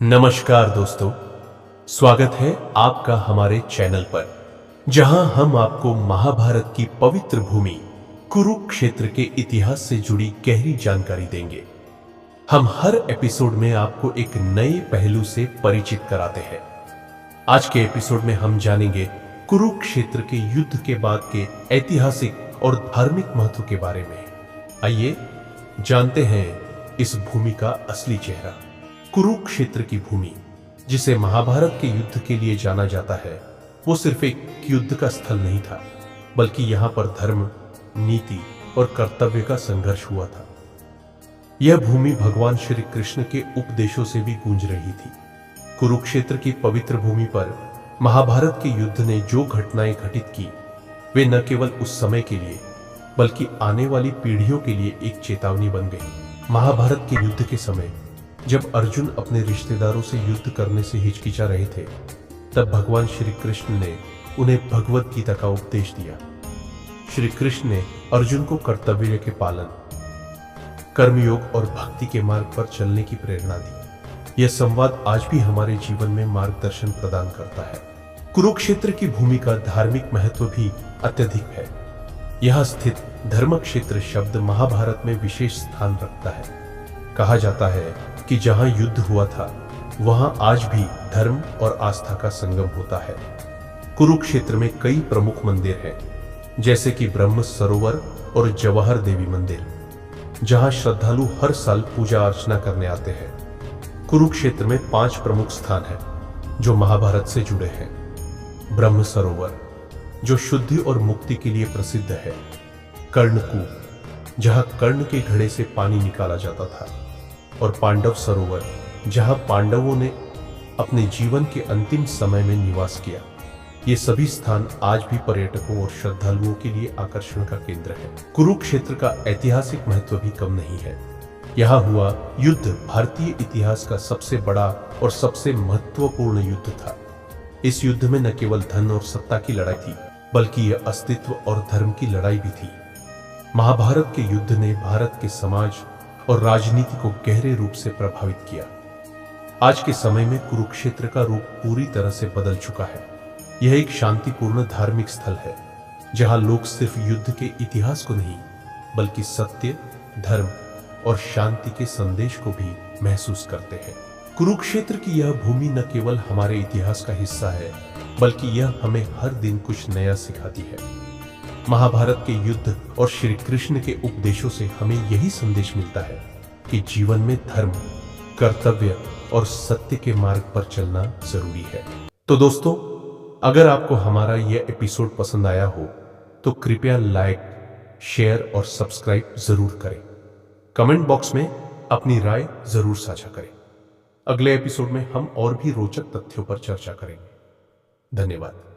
नमस्कार दोस्तों, स्वागत है आपका हमारे चैनल पर, जहां हम आपको महाभारत की पवित्र भूमि कुरुक्षेत्र के इतिहास से जुड़ी गहरी जानकारी देंगे। हम हर एपिसोड में आपको एक नए पहलू से परिचित कराते हैं। आज के एपिसोड में हम जानेंगे कुरुक्षेत्र के युद्ध के बाद के ऐतिहासिक और धार्मिक महत्व के बारे में। आइए जानते हैं इस भूमि का असली चेहरा। कुरुक्षेत्र की भूमि, जिसे महाभारत के युद्ध के लिए जाना जाता है, वो सिर्फ एक युद्ध का स्थल नहीं था, बल्कि यहां पर धर्म, नीति और कर्तव्य का संघर्ष हुआ था। यह भूमि भगवान श्री कृष्ण के उपदेशों से भी गूंज रही थी। कुरुक्षेत्र की पवित्र भूमि पर महाभारत के युद्ध ने जो घटनाएं घटित की, वे न केवल उस समय के लिए बल्कि आने वाली पीढ़ियों के लिए एक चेतावनी बन गई। महाभारत के युद्ध के समय जब अर्जुन अपने रिश्तेदारों से युद्ध करने से हिचकिचा रहे थे, तब भगवान श्री कृष्ण ने उन्हें भगवत गीता का उपदेश दिया। श्री कृष्ण ने अर्जुन को कर्तव्य के पालन, कर्मयोग और भक्ति के मार्ग पर चलने की प्रेरणा दी। यह संवाद आज भी हमारे जीवन में मार्गदर्शन प्रदान करता है। कुरुक्षेत्र की भूमि का धार्मिक महत्व भी अत्यधिक है। यहां स्थित धर्म क्षेत्र शब्द महाभारत में विशेष स्थान रखता है। कहा जाता है कि जहां युद्ध हुआ था, वहां आज भी धर्म और आस्था का संगम होता है। कुरुक्षेत्र में कई प्रमुख मंदिर हैं, जैसे कि ब्रह्म सरोवर और जवाहर देवी मंदिर, जहां श्रद्धालु हर साल पूजा अर्चना करने आते हैं। कुरुक्षेत्र में 5 प्रमुख स्थान हैं जो महाभारत से जुड़े हैं। ब्रह्म सरोवर, जो शुद्धि और मुक्ति के लिए प्रसिद्ध है। कर्णकूप, जहां कर्ण के घड़े से पानी निकाला जाता था। और पांडव सरोवर, जहां पांडवों ने अपने जीवन के अंतिम समय में निवास किया। ये सभी स्थान आज भी पर्यटकों और श्रद्धालुओं के लिए आकर्षण का केंद्र है। कुरुक्षेत्र का ऐतिहासिक महत्व भी कम नहीं है। यहाँ हुआ युद्ध भारतीय इतिहास का सबसे बड़ा और सबसे महत्वपूर्ण युद्ध था। इस युद्ध में न केवल धन और सत्ता की लड़ाई थी, बल्कि यह अस्तित्व और धर्म की लड़ाई भी थी। महाभारत के युद्ध ने भारत के समाज और राजनीति को गहरे रूप से प्रभावित किया। आज के समय में कुरुक्षेत्र का रूप पूरी तरह से बदल चुका है। यह एक शांतिपूर्ण धार्मिक स्थल है, जहां लोग सिर्फ युद्ध के इतिहास को नहीं, बल्कि सत्य, धर्म और शांति के संदेश को भी महसूस करते हैं। कुरुक्षेत्र की यह भूमि न केवल हमारे इतिहास का हिस्सा है, बल्कि यह हमें हर दिन कुछ नया सिखाती है। महाभारत के युद्ध और श्री कृष्ण के उपदेशों से हमें यही संदेश मिलता है कि जीवन में धर्म, कर्तव्य और सत्य के मार्ग पर चलना जरूरी है। तो दोस्तों, अगर आपको हमारा यह एपिसोड पसंद आया हो, तो कृपया लाइक, शेयर और सब्सक्राइब जरूर करें। कमेंट बॉक्स में अपनी राय जरूर साझा करें। अगले एपिसोड में हम और भी रोचक तथ्यों पर चर्चा करेंगे। धन्यवाद।